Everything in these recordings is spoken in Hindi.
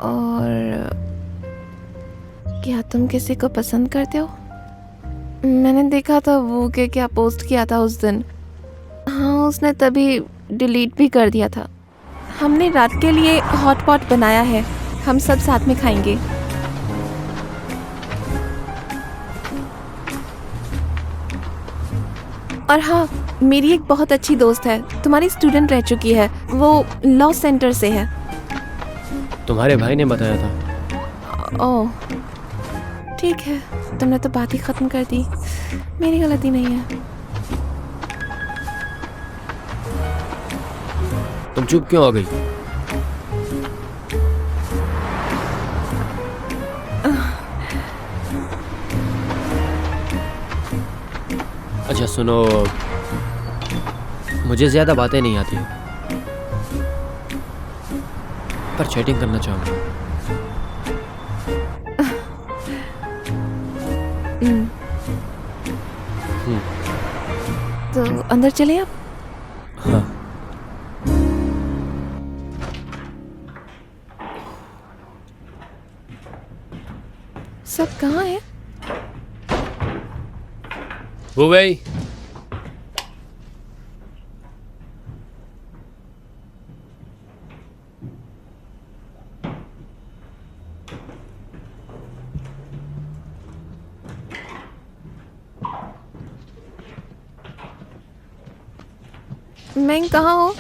और क्या तुम किसी को पसंद करते हो? मैंने देखा था वो के क्या पोस्ट किया था उस दिन। हाँ, उसने तभी डिलीट भी कर दिया था। हमने रात के लिए हॉट पॉट बनाया है, हम सब साथ में खाएंगे। और हाँ, मेरी एक बहुत अच्छी दोस्त है, तुम्हारी स्टूडेंट रह चुकी है, वो लॉ सेंटर से है। तुम्हारे भाई ने बताया था। ओह ठीक है, तुमने तो बात ही खत्म कर दी, मेरी गलती नहीं है। तुम चुप क्यों आ गई? अच्छा सुनो, मुझे ज़्यादा बातें नहीं आती पर चैटिंग करना चाहूँगा। तो अंदर चले आप? हाँ। सब कहाँ है? वो भाई, मैं कहाँ हूँ?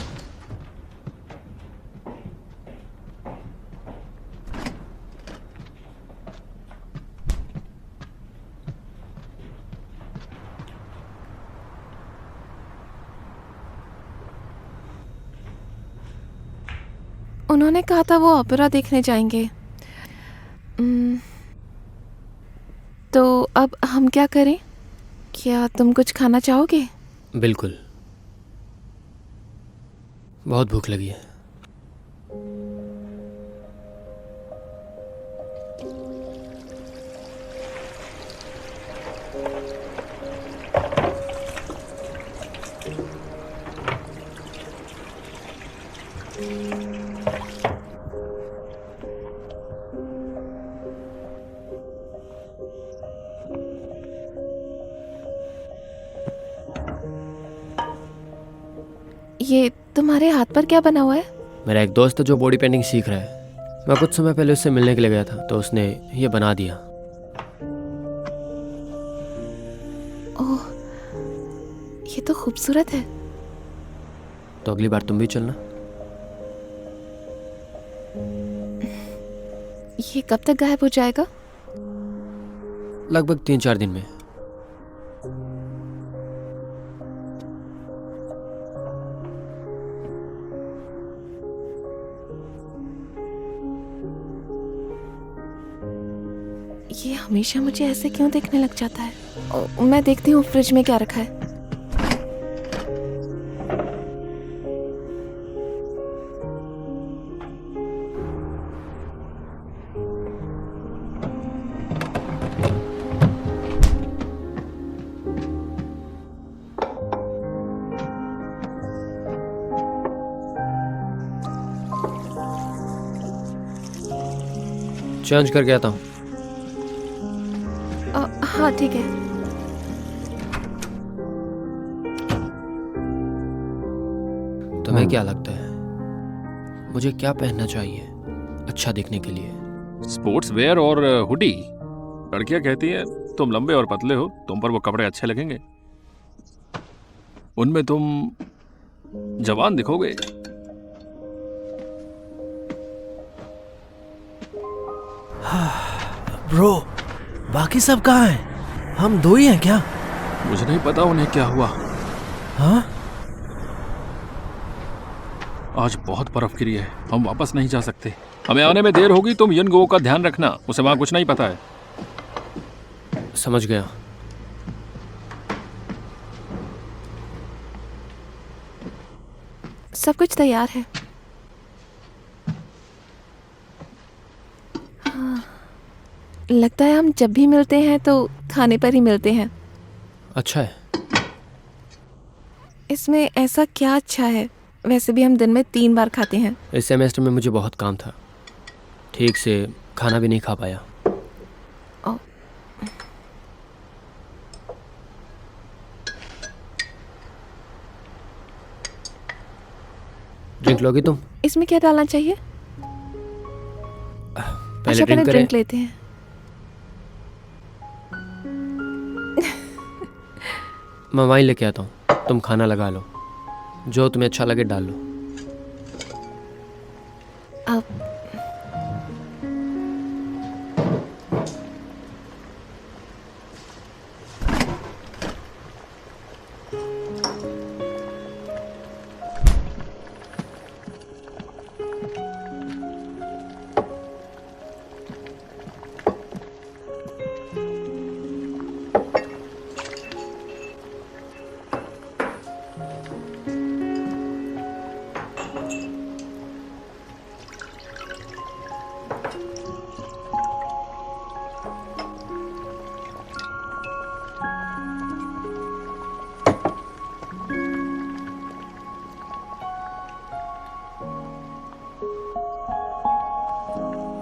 उन्होंने कहा था वो ओपेरा देखने जाएंगे। तो अब हम क्या करें? क्या तुम कुछ खाना चाहोगे? बिल्कुल, बहुत भूख लगी है। ये तुम्हारे हाथ पर क्या बना हुआ है? मेरा एक दोस्त है जो बॉडी पेंटिंग सीख रहा है। मैं कुछ समय पहले उससे मिलने के लिए गया था तो उसने ये बना दिया। ओह, ये तो खूबसूरत है। तो अगली बार तुम भी चलना। ये कब तक गायब हो जाएगा? लगभग 3-4 दिन में। ये हमेशा मुझे ऐसे क्यों देखने लग जाता है? मैं देखती हूँ फ्रिज में क्या रखा है। चेंज करके आता हूँ। हाँ ठीक है। तुम्हें क्या लगता है मुझे क्या पहनना चाहिए अच्छा दिखने के लिए? स्पोर्ट्स वेयर और हुडी। लड़कियां कहती हैं तुम लंबे और पतले हो, तुम पर वो कपड़े अच्छे लगेंगे। उनमें तुम जवान दिखोगे। ब्रो, बाकी सब कहाँ हैं? हम दो ही हैं क्या? मुझे नहीं पता उन्हें क्या हुआ। हाँ? आज बहुत बर्फ गिरी है, हम वापस नहीं जा सकते। हमें आने में देर होगी। तुम यनगो का ध्यान रखना, उसे वहां कुछ नहीं पता है। समझ गया। सब कुछ तैयार है। हाँ, लगता है हम जब भी मिलते हैं तो खाने पर ही मिलते हैं। अच्छा है। इसमें ऐसा क्या अच्छा है? वैसे भी हम दिन में 3 बार खाते हैं। इस सेमेस्टर में मुझे बहुत काम था। ठीक से खाना भी नहीं खा पाया। ओ, ड्रिंक लोगी तुम? इसमें क्या डालना चाहिए? पहले अच्छा, ड्रिंक करें। ड्रिंक लेते हैं। मैं वाइन लेके आता हूँ, तुम खाना लगा लो, जो तुम्हें अच्छा लगे डाल लो। अब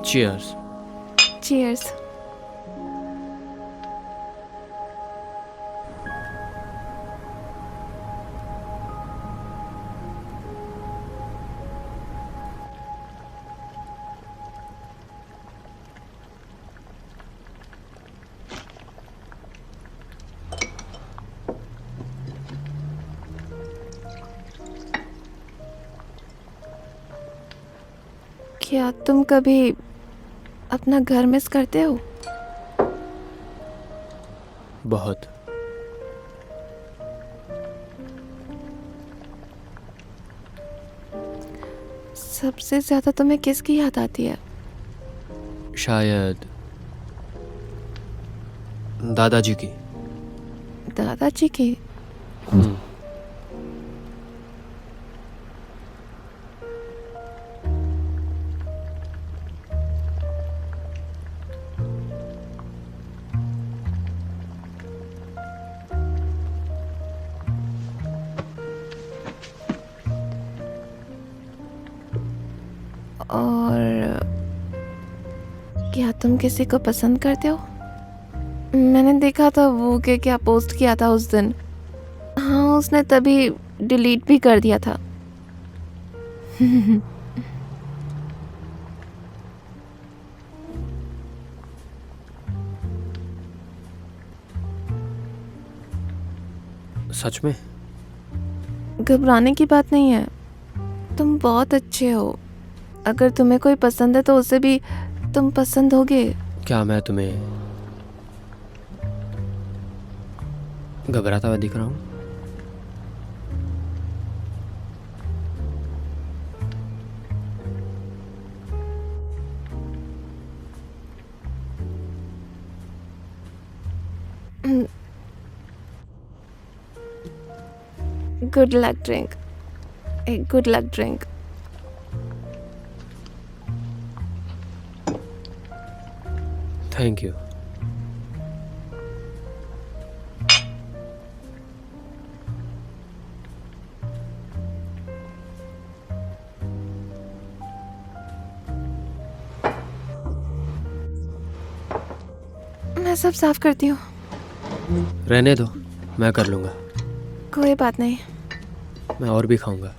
चीयर्स। चीयर्स। क्या तुम कभी अपना घर मिस करते हो? बहुत। सबसे ज्यादा तुम्हें किसकी याद आती है? शायद दादाजी की। दादाजी की? और क्या तुम किसी को पसंद करते हो? मैंने देखा था वो के क्या पोस्ट किया था उस दिन। हाँ, उसने तभी डिलीट भी कर दिया था। सच में? घबराने की बात नहीं है, तुम बहुत अच्छे हो। अगर तुम्हें कोई पसंद है तो उसे भी तुम पसंद होगे। क्या मैं तुम्हें घबराता हुआ दिख रहा हूँ? गुड लक ड्रिंक, एक good luck drink. Thank you. मैं सब साफ करती हूँ। रहने दो, मैं कर लूँगा। कोई बात नहीं। मैं और भी खाऊंगा।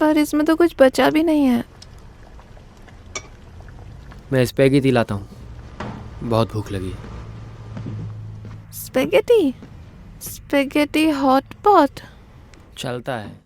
पर इसमें तो कुछ बचा भी नहीं है। मैं स्पैगेटी लाता हूँ, बहुत भूख लगी है। स्पेगेटी? Spaghetti hot pot? चलता है।